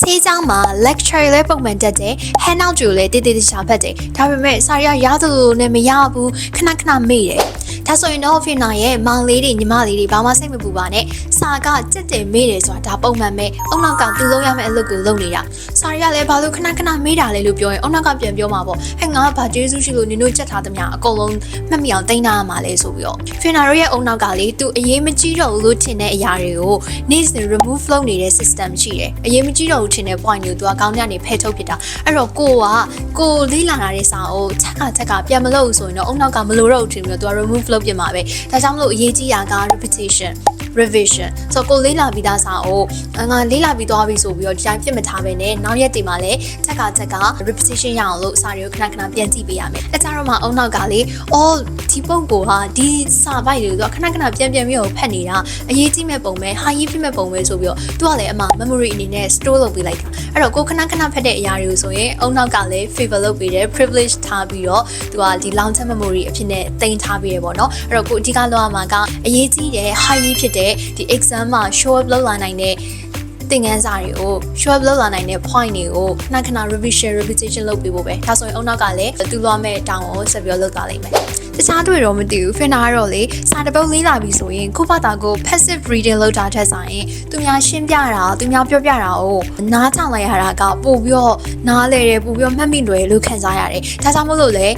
ဆေးကျောင်းမှာ lecture လေးပုံမှန်တက်တယ် handout ကြိုလေးတေးတေးချာဖတ်တယ်ဒါပေမဲ့စာရရသလိုနဲ့မရဘူးခဏခဏမေ့တယ်ဒါဆိုရင်တော့ Fina ရဲ့မောင်လေးတွေညီမလေးတွေဘာမှစိတ်မပူပါနဲ့စာကကြက်တယ်မေ့တယ်ဆိုတာဒါပုံမှန်ပဲအုံနောက်ကသူ့လုံးရမယ့်အလုပ်ကိုလုပ်နေတာစာရရလည်းဘာလို့ခဏခဏမေ့တာလဲလို့ပြောရင်အုံနောက်ကပြန်ပြောမှာပေါ့ဟဲ့ငါဘာကျေးဇူးရှိလို့နင်တို့ချက်ထားသမျှအကုန်လုံးမှတ်မိအောင်တင်ထားရမှာလဲဆိုပြီးတော့ Fina တို့ရဲ့အုံနောက်ကလေသူအရေးမကြီးတော့ဘူးလို့ထင်တဲ့အရာတွေကိုနေ့စဉ် remove လုပ်နေတဲ့ system ရှိတယ်အရေးမကြီးတော့ဘူးထင်တဲ့ point ကိုသူကကောင်းကြနေဖယ်ထုတ်ဖြစ်တာအဲ့တော့ကိုလေးလာတဲ့စာကိုချက်ကပြန်မလုပ်ဆိုရင်တော့အုံနောက်ကမလို့တော့ထင်ပြီးတော့သူက remove လုပ်ပြမှာပဲဒါကြောင့်မလို့အရေးကြီးတာက repetition revision ဆိုကိုလေးလာပြီးသားစာကိုငါလေးလာပြီးသွားပြီဆိုပြီးတော့ဒီတိုင်းပြစ်မထားပဲနဲ့နောက်ရက်တွေမှာလည်းချက်က repetition ရအောင်လို့စာတွေကိုခဏပြန်ကြည့်ပေးရမယ်အဲကြတော့မှအုံနောက်ကလေဒီပုံကိုဟာဒီစာပိုက်တွေကိုခဏပြန်ပြီးတော့ဖတ်နေတာအရေးကြီးမဲ့ပုံပဲ high ဖြစ်မဲ့ပုံပဲဆိုပြီးတော့သူကလည်းအမှ memory အနေနဲ့ store လုပ်ပေးလိုက်တာအဲ့တော့ကိုခဏဖတ်တဲ့အရာတွေကိုဆိုရင်အုံနောက်ကလည်း favor လုပ်ပေးတယ် privilege ထားပြီးတော့သူကဒီ long term memory အဖြစ်နဲ့တင်ထားပေးရပေါ့နော်အဲ့တော့ကိုအဓိကလောက်ရမှာကအရေးကြီးတယ် high ဖြစ်တဲ့ဒီ exam မှာ show up လုပ်လာနိုင်တဲ့သင်ခန်းစာတွေကို show up လုပ်လာနိုင်တဲ့ point တွေကိုခဏ repetition လုပ်ပေးဖို့ပဲဒါဆိုရင်အုံနောက်ကလည်းသူ့လွှမ်းမဲ့တောင်းကိုဆက်ပြီးလုပ်သွားလိမ့်မယ်တခြားတွေတော့မသိဘူး Fina ကတော့လေစာတစ်ပုဒ်လေးလာပြီဆိုရင်ကိုယ့်ဘာသာကို passive reading လုပ်တာထက်ဆိုင်သူများရှင်းပြတာသူများပြောပြတာကိုနားထောင်လိုက်ရတာကပို့ပြီးတော့နားလဲတယ်ပို့ပြီးတော့မှတ်မိတယ်လို့ခံစားရတယ်ဒါကြောင့်မို့လို့လေ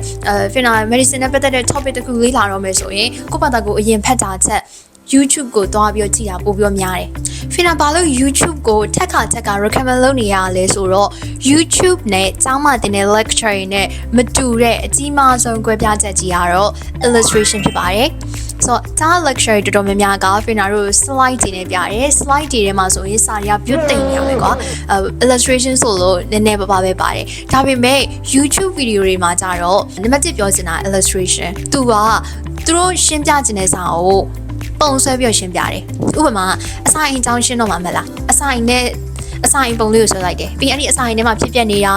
Fina medicine နဲ့ပတ်သက်တဲ့ topic တစ်ခုလေးလာတော့မယ်ဆိုရင်ကိုယ့်ဘာသာကိုအရင်ဖတ်တာချက် YouTube ကိုသွားပြီးတော့ကြည့်တာပို့ပြီးတော့များတယ်Fina ဘာလို့ YouTube ကိုထက်က recommend လုပ်နေရလဲဆိုတော့ YouTube နဲ့ကျောင်းမှာတင်တဲ့ lecture တွေနဲ့မတူတဲ့အကြီးမားဆုံးကွဲပြားချက်ကြီးကတော့ illustration ဖြစ်ပါတယ်ဆိုတော့ဒါ lecture တော်တော်များများက Fina တို့ slide တွေနဲ့ပြတယ် slide တွေထဲမှာဆိုရင်စာရပြုတ်တင်နေရမယ်ကွာillustration ဆိုလို့နည်းနည်းပါးပါးပဲပါတယ်ဒါပေမဲ့ YouTube video တွေမှာကြတော့နံပါတ်1ပြောချင်တာ illustration သူတို့ရှင်းပြချင်တဲ့စာကိုပုံဆွဲပြီးရှင်းပြတယ်ဥပမာအစာအိမ်ကြောင်းရှင်းတော့မှာမလားအစာအိမ်ပုံလေးကိုဆွဲလိုက်တယ်ပြီးရင်အဲ့ဒီအစာအိမ်ထဲမှာဖြစ်ပျက်နေတာ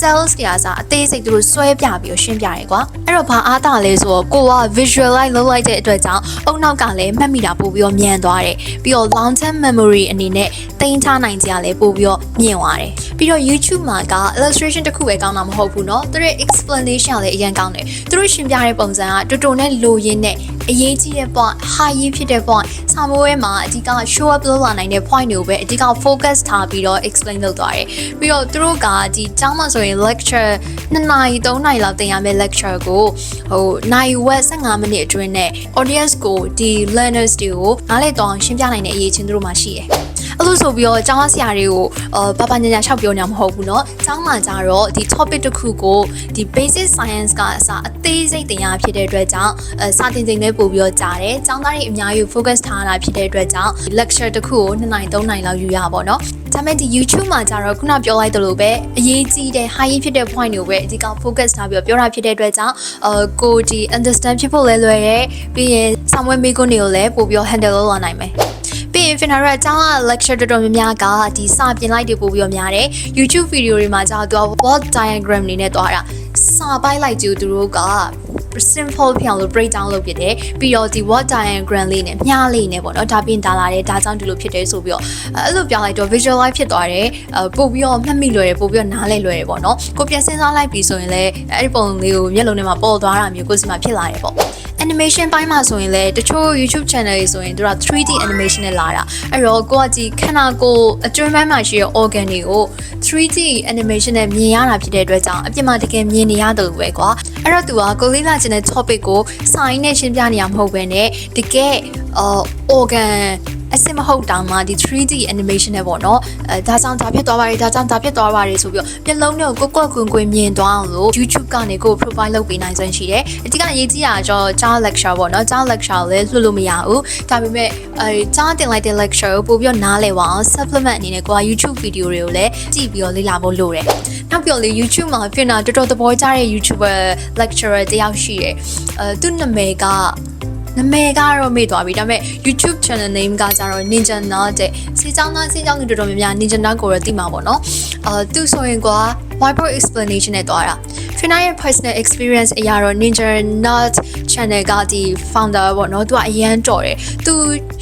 cells တွေအစားအသေးစိတ်သူတို့ဆွဲပြပြီးရှင်းပြတယ်ကွာအဲ့တော့ဘာအားတာလဲဆိုတော့ကိုက visualize လုပ်လိုက်တဲ့အတွက်ကြောင့်အုံနောက်ကလည်းမှတ်မိတာပို့ပြီးတော့မြန်သွားတယ်ပြီးတော့ long term memory အနေနဲ့တင်ထားနိုင်ကြလည်းပို့ပြီးတော့မြင့်သွားတယ်ပြီးတော့ YouTube မှာက illustration တစ်ခုပဲကောင်းတာမဟုတ်ဘူးเนาะသူတို့ explanation လည်းအရင်ကောင်းတယ်သူတို့ရှင်းပြတဲ့ပုံစံကတော်နဲ့လိုရင်းနဲ့အရေးကြီးတဲ့ point high ဖြစ်တဲ့ point စာမိုးထဲမှာအဓိက show up လုပ်လာနိုင်တဲ့ point တွေကိုပဲအဓိက focus ထားပြီးတော့ explain လုပ်သွားတယ်ပြီးတော့သူတို့ကဒီကျောင်းမှာဆိုရင် lecture 2 နာရီ 3 နာရီလောက်သင်ရမယ့် lecture ကိုနိုင်ဝက်15မိနစ်အတွင်းနဲ့ audience ကိုဒီ learners တွေကိုနားလည်သွားအောင်ရှင်းပြနိုင်တဲ့အရေးချင်းသူတို့မှာရှိတယ်အဲ့လိုဆိုပြီးတော့ကျောင်းဆရာတွေကိုဘာညာရှောက်ပြောနေမှာမဟုတ်ဘူးเนาะကျောင်းမှာကြတော့ဒီ topic တစ်ခုကိုဒီ basic science ကအစအသေးစိတ်သင်ရဖြစ်တဲ့အတွက်ကြောင့်စာသင်ချိန်လေးပို့ပြီးတော့ကြားတယ်ကျောင်းသားတွေအများကြီး focus ထားတာဖြစ်တဲ့အတွက်ကြောင့် lecture တစ်ခုကို2 နာရီ 3 နာရီလောက်ယူရပါတော့ဒါပေမဲ့ဒီ YouTube မှာကြတော့ခုနပြောလိုက်သလိုပဲအရေးကြီးတဲ့ high ဖြစ်တဲ့ point တွေကိုပဲအဓိက focus ထားပြီးတော့ပြောတာဖြစ်တဲ့အတွက်ကြောင့်ကိုဒီ understand ဖြစ်ဖို့လဲလွယ်တယ်ပြီးရင်စာမွေးမိကုန်းတွေကိုလည်းပို့ပြီးတော့ handle လုပ်လာနိုင်မယ်ပြီးရင် Fina ရဲ့အကြောင်း lecture တော်တော်များများကဒီစာပြင်လိုက်တွေပို့ပြီးတော့များတယ် YouTube video တွေမှာကြာတော့ word diagram နေနဲ့တွားတာစာပိုက်လိုက်ကြသူတို့က simple ဖြစ်အောင်လို့ break down လုပ်ဖြစ်တယ်ပြီးတော့ဒီ word diagram လေးနဲ့မြားလေးနဲ့ပေါ့နော်ဒါပြင်တာလာတယ်ဒါကြောင့်ဒီလိုဖြစ်တယ်ဆိုပြီးတော့အဲ့လိုပြောလိုက်တော့ visualize ဖြစ်သွားတယ်ပို့ပြီးတော့မှတ်မိလွယ်တယ်ပို့ပြီးတော့နားလဲလွယ်တယ်ပေါ့နော်ကိုပြန်စဉ်းစားလိုက်ပြီးဆိုရင်လည်းအဲ့ဒီပုံလေးကိုမျက်လုံးထဲမှာပေါ်သွားတာမျိုးကိုစီမှာဖြစ်လာတယ်ပေါ့animation ပိုင်းမှာဆိုရင်လည်းတချို့ YouTube channel တွေဆိုရင်တို့က 3D animation နဲ့လာတာအဲ့တော့ကိုကဒီခန္ဓာကိုယ်အတွင်းပိုင်းမှာရှိတဲ့ organ တွေကို 3D animation နဲ့မြင်ရတာဖြစ်တဲ့အတွက်ကြောင့်အပြင်မှာတကယ်မြင်နေရတယ်ပဲကွာအဲ့တော့သူကကိုလေးလာချင်တဲ့ topic ကိုစာရင်းနဲ့ရှင်းပြနေရမဟုတ်ဘဲနဲ့တကယ်organ အစစ်မဟုတ်တောင်မှဒီ 3D animation နဲ့ပေါ့နော်ဒါကြောင့်ဒါဖြစ်သွားပါတယ်ဒါကြောင့်ဒါဖြစ်သွားပါတယ်ဆိုပြီးတော့မျက်လုံးနဲ့ကိုကွက်ကွင်မြင်သွားအောင်လို့ YouTube ကနေကို provide လုပ်ပေးနိုင်စွမ်းရှိတယ်အဓိကအရေးကြီးတာကြောကြား lecture ပေါ့နော်ကြား lecture ကိုလည်းလွှတ်လို့မရဘူးဒါပေမဲ့ကြားတင်လိုက်တဲ့ lecture ကိုပို့ပြီးတော့နားလည်အောင် supplement အနေနဲ့ကိုက YouTube video တွေကိုလည်းကြည့်ပြီးတော့လေ့လာဖို့လိုတယ်နောက်ပြောလေ YouTube မှာ Fina တော်တော်သဘောကျတဲ့ YouTuber lecturer တယောက်ရှိတယ်သူ့နာမည်ကတော့မေ့သွားပြီဒါပေမဲ့ YouTube channel name ကကြတော့ Ninja Nut တဲ့စီချောင်းတွေတော်တော်များများ Ninja Nut ကိုတော့သိမှာပေါ့နော်သူဆိုရင်ကွာ whiteboard explanation နဲ့တွားတာ Fina ရဲ့ personal experience အရာတော့ Ninja Nut channel ကဒီ founder ပေါ့နော်သူကအရန်တော်တယ်သူ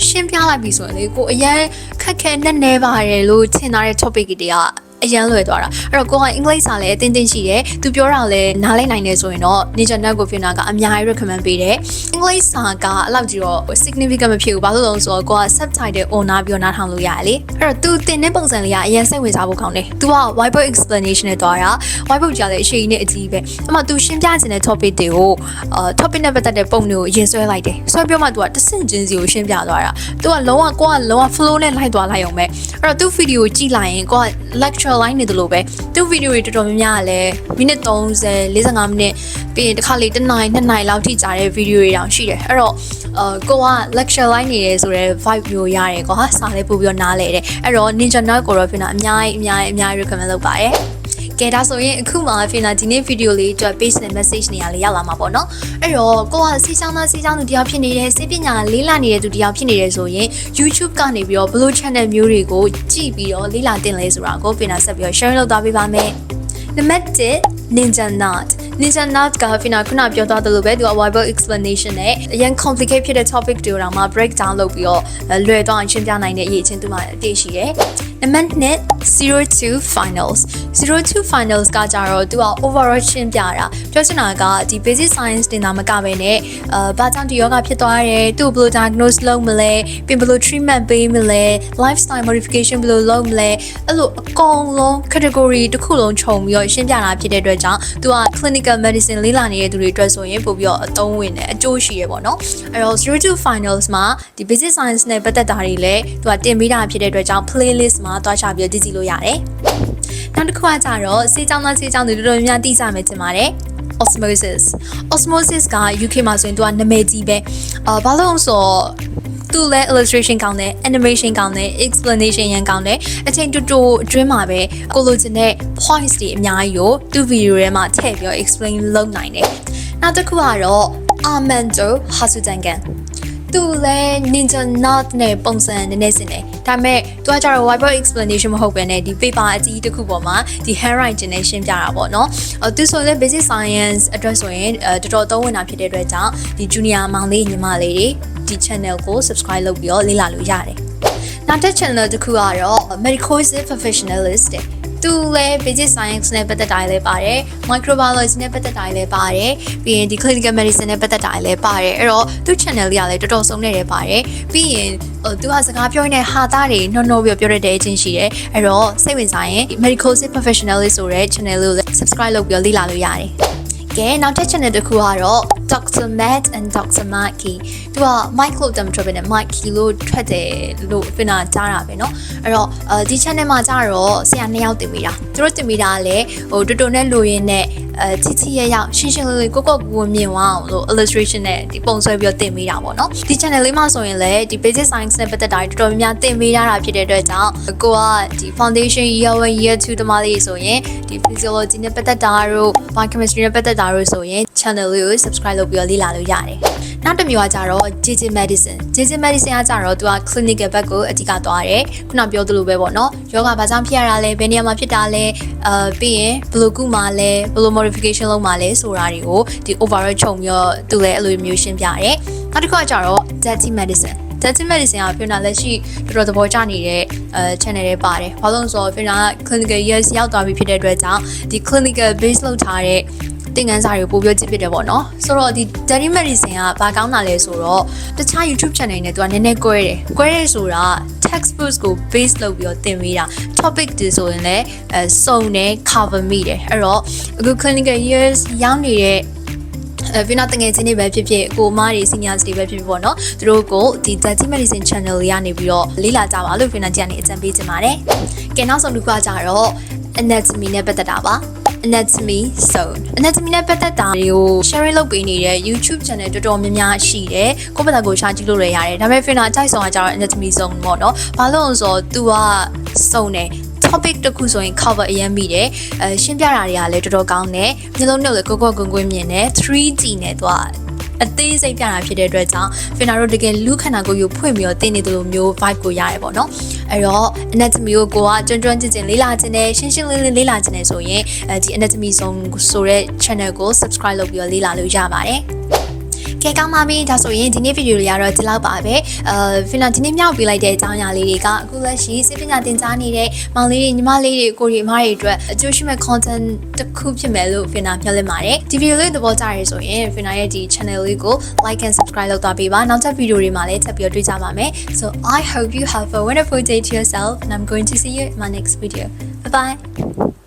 ရှင်းပြလိုက်ပြီဆိုရင်လေကိုအရန်ခက်ခဲနဲ့နေပါတယ်လို့ထင်ထားတဲ့ topic တွေက အရန်လွယ်သွားတာအဲ့တော့ကိုကအင်္ဂလိပ်စာလည်းအသင်ရှိတယ်သူပြောတာလည်းနားလည်နိုင်တယ်ဆိုရင်တော့ Ninja Nut ကို Fiona ကအများကြီး recommend ပေးတယ်အင်္ဂလိပ်စာကအလောက်ကြီးတော့ significant မဖြစ်ဘူးဘာလို့လဲဆိုတော့ကိုက subtitle on နားပြီးတော့နားထောင်လို့ရတယ်လေအဲ့တော့သူသင်တဲ့ပုံစံလေးကအရင်စိတ်ဝင်စားဖို့ကောင်းတယ်သူက whiteboard explanation နဲ့တွားတာ whiteboard ကြလည်းအရှိကြီးနဲ့အကြီးပဲအဲ့မှာသူရှင်းပြခြင်းတဲ့ topic တွေကိုtopic နဲ့ပတ်သက်တဲ့ပုံတွေကိုရေးဆွဲလိုက်တယ်ဆွဲပြောမှသူကတဆင့်ချင်းစီကိုရှင်းပြသွားတာသူကလုံးဝ flow နဲ့လိုက်သွားလိုက်အောင်ပဲအဲ့တော့သူ video ကိုကြည့်လိုက်ရင်ကိုက lecture line နေတယ်လို့ပဲသူ video တွေတော်တော်များများကလည်းမိနစ်30 45မိနစ်ပြီးရင်တစ်ခါလေ1နာရီ2နာရီလောက်ထိကြာတဲ့ video တွေတောင်ရှိတယ်အဲ့တော့ကိုက lecture line နေတယ်ဆိုတော့ vibe မျိုးရတယ်ကွာစာလေးပို့ပြီးတော့နားလဲတယ်အဲ့တော့ Ninja Nut ကိုတော့ Fiona အများကြီး recommend လုပ်ပါတယ်ကဲဒါဆိုရင်အခုမှ Fiona ဒီနေ့ video လေးအတွက် page နဲ့ message နေရာလေးရောက်လာမှာပေါ့နော်အဲ့တော့ကိုကစီချောင်းသူတယောက်ဖြစ်နေတယ်စိတ်ပညာလေးလာနေတဲ့သူတယောက်ဖြစ်နေတယ်ဆိုရင် YouTube ကနေပြီးတော့ blog channel မျိုးတွေကိုကြည့်ပြီးတော့လေးလာတင်လဲဆိုတာကို Fiona ဆက်ပြီးတော့ share လုပ်သွားပေးပါမယ်နံပါတ်1 Ninja Nut က Fiona ခုနပြောသွားသလိုပဲသူက whiteboard explanation နဲ့အရင် complicate ဖြစ်တဲ့ topic တွေတော့မှ break down လုပ်ပြီးတော့လွယ်သွားအောင်ရှင်းပြနိုင်တဲ့အရေးချင်းသူမှအသိရှိတယ်နံပါတ်2 02 finals ကကြတော့သူက overall ရှင်းပြတာပြောချင်တာကဒီ basic science တင်တာမကပဲနဲ့ဘာကြောင့်ဒီယောဂဖြစ်သွားတယ်သူ့ဘယ်လို diagnose လုပ်မလဲပြင်ဘယ်လို treatment ပေးမလဲ lifestyle modification ဘယ်လိုလုပ်မလဲအဲ့လိုအကုန်လုံး category တစ်ခုလုံးခြုံပြီးတော့ရှင်းပြတာဖြစ်တဲ့အတွက်ကြောင့်သူက clinical medicine လေ့လာနေတဲ့သူတွေအတွက်ဆိုရင်ပို့ပြီးတော့အသုံးဝင်တယ်အကျိုးရှိရပေါ့နော်အဲ့တော့02 finals မှာဒီ basic science နဲ့ပတ်သက်တာတွေလည်းသူကတင်ပေးတာဖြစ်တဲ့အတွက်ကြောင့် playlist မှာတွားချပြီးတော့ကြည့်လို့ရတယ်နောက်တစ်ခုကကြတော့ဆေးကြောင်းတွေတော်တော်များများသိကြမယ်ထင်ပါတယ်Osmosis က UK မှာဆိုရင်သူကနာမည်ကြီးပဲဘာလို့ဆိုသူလဲ illustration ကောင်းတယ် animation ကောင်းတယ် explanation ရန်ကောင်းတယ်အချိန်တူအတွင်းမှာပဲကိုလိုချင်တဲ့ points တွေအများကြီးကိုသူ့ video ထဲမှာထည့်ပြီး explain လုပ်နိုင်တယ်နောက်တစ်ခုကတော့ Armando Hasutanganသူလဲ Ninja Nut နဲ့ပုံစံနည်းနည်းစင်တယ်ဒါပေမဲ့သူကကြတော့ whiteboard explanation မဟုတ်ပဲねဒီ paper အကြီးတစ်ခုပေါ်မှာဒီ handwriting နဲ့ရှင်းပြတာပေါ့နော်သူဆိုလည်း basic science အတွက်ဆိုရင်တော်တော်သုံးဝင်တာဖြစ်တဲ့အတွက်ကြောင့်ဒီ junior မောင်လေးညီမလေးတွေဒီ channel ကို subscribe လုပ်ပြီးတော့လေ့လာလို့ရတယ်နောက်တစ် channel တစ်ခုကတော့ medical professionalist တဲ့သူလည်း basic science နဲ့ပတ်သက်တာလည်းပါတယ် microbiology နဲ့ပတ်သက်တာလည်းပါတယ်ပြီးရင်ဒီ clinical medicine နဲ့ပတ်သက်တာလည်းပါတယ်အဲ့တော့သူ channel လေးကလည်းတော်တော်ဆုံးနေတယ်ပါတယ်ပြီးရင်သူကစကားပြောနေတဲ့ဟာသားတွေနှောပြီးပြောရတဲ့အချင်းရှိတယ်အဲ့တော့စိတ်ဝင်စားရင် medical professionalist ဆိုတဲ့ channel လေးကိုလည်း subscribe လုပ်ပြီးလေ့လာလို့ရတယ်ကဲနောက်တစ် channel တစ်ခုကတော့ Dr. Matt and Dr. Mikey သူက Mike လို့တမ်းထွက်ပဲနဲ့ Mikey လို့ထွက်တယ်လို့ပြင်တာကြားတာပဲเนาะအဲ့တော့ဒီ channel မှာကြတော့ဆရာ2ယောက်တင်မိတာသူတို့တင်မိတာလည်းဟိုတူနဲ့လိုရင်းနဲ့ချစ်ရရောက်ရှင်းလေးကိုမြင်သွားအောင်လို့ illustration နဲ့ဒီပုံဆွဲပြီးတော့တင်မိတာပေါ့เนาะဒီ channel လေးမှာဆိုရင်လည်းဒီ basic science နဲ့ပတ်သက်တာတော်တော်များများတင်မိရတာဖြစ်တဲ့အတွက်ကြောင့်ကိုကဒီ foundation year 1 year 2တမလေးဆိုရင်ဒီ physiology နဲ့ပတ်သက်တာတို့ biochemistry နဲ့ပတ်သက်တာတို့ဆိုရင် channel လေးကို subscribe လုပ်ပြီးတော့လေ့လာလို့ရတယ်နောက်တစ်မျိုးကကြတော့ JJ Medicine ကကြတော့သူက clinical ဘက်ကိုအဓိကသွားတယ်ခုနပြောသလိုပဲပေါ့နော်ယောဂဘာကြောင့်ဖြစ်ရတာလဲဘယ်နေရာမှာဖြစ်တာလဲပြီးရင်ဘယ်လိုကုမှာလဲဘယ်လို modification လုပ်မှာလဲဆိုတာတွေကိုဒီ overall ခြုံပြီးတော့သူလည်းအဲ့လိုမျိုးရှင်းပြတယ်နောက်တစ်ခုကကြတော့ Dirty Medicine က Fiona လက်ရှိတော်တော်သဘောကျနေတဲ့ channel တွေပါတယ်ဘာလို့လဲဆိုတော့ Fiona clinical years ရောက်သွားပြီဖြစ်တဲ့အတွက်ကြောင့်ဒီ clinical base လုပ်ထားတဲ့သင်ခန်းစာတွေကိုပို့ပြောကြည့်ဖြစ်တယ်ပေါ့နော်ဆိုတော့ဒီ Dirty Medicine ကဘာကောင်းတာလဲဆိုတော့တခြား YouTube channel နဲ့သူကနည်းနည်းကွဲတယ်ဆိုတာ textbooks ကို base လုပ်ပြီးတော့သင်ပေးတာ topic တွေဆိုရင်လည်းစုံတယ် cover မိတယ်အဲ့တော့အခု clinical years ရောက်နေတဲ့Fiona တငယ်ချင်းတွေပဲဖြစ်ဖြစ်ကိုမတွေ seniors တွေပဲဖြစ်ဖြစ်ပေါ့နော်သူတို့ကိုဒီ Dirty Medicine channel လေးကနေပြီးတော့လေ့လာကြပါလို့ Fiona ကြီးကနေအကြံပေးချင်ပါတယ်ကဲနောက်ဆုံးတစ်ခုကကြတော့ anatomy နဲ့ပတ်သက်တာပါ anatomy zone နဲ့ပတ်သက်တာတွေကို sharing လုပ်ပေးနေတဲ့ YouTube channel တော်တော်များများရှိတယ်ကိုယ့်ဘာသာကိုရှာကြည့်လို့လည်းရတယ်ဒါပေမဲ့ Fiona အကြိုက်ဆုံးကကြတော့ anatomy zone ပေါ့နော်ဘာလို့လဲဆိုတော့ तू ကစုံတယ်topic တစ်ခုဆိုရင် cover အရင်မိတယ်ရှင်းပြတာတွေကလည်းတော်တော်ကောင်းတယ်မျိုးလုံးနဲ့လည်းကိုကွင်းမြင်တယ် 3D နဲ့သူကအသေးစိတ်ပြတာဖြစ်တဲ့အတွက်ကြောင့် Fiona တို့တကယ်လူခန္ဓာကိုယ်ကိုဖွင့်ပြီးတော့သင်နေသလိုမျိုး vibe ကိုရတယ်ပေါ့နော်အဲ့တော့ anatomy ကိုကျွမ်းကျင်လေ့လာခြင်းနဲ့ရှင်းလေးလေ့လာခြင်းနဲ့ဆိုရင်ဒီ anatomy zone ဆိုတဲ့ channel ကို subscribe လုပ်ပြီးတော့လေ့လာလို့ရပါတယ် ကဲကောင်းပါပြီဒါဆိုရင်ဒီနေ့ဗီဒီယိုလေးကတော့ဒီလောက်ပါပဲဖင်နာဒီနေ့မြောက်ပေးလိုက်တဲ့အကြောင်းအရာလေးတွေကအခုလက်ရှိစိတ်ပညာသင်ကြားနေတဲ့မောင်လေးတွေညီမလေးတွေကိုရီအမားတွေအတွက်အကျိုးရှိမဲ့ content တစ်ခုဖြစ်မယ်လို့ဖင်နာမျှော်လင့်ပါတယ်ဒီဗီဒီယိုလေးသဘောကျရဆိုရင်ဖင်နာရဲ့ဒီ channel လေးကို like and subscribe လုပ်သွားပေးပါနောက်ထပ်ဗီဒီယိုတွေမှာလည်းထပ်ပြီးတွေ့ကြပါမယ် so I hope you have a wonderful day to yourself and I'm going to see you in my next video bye bye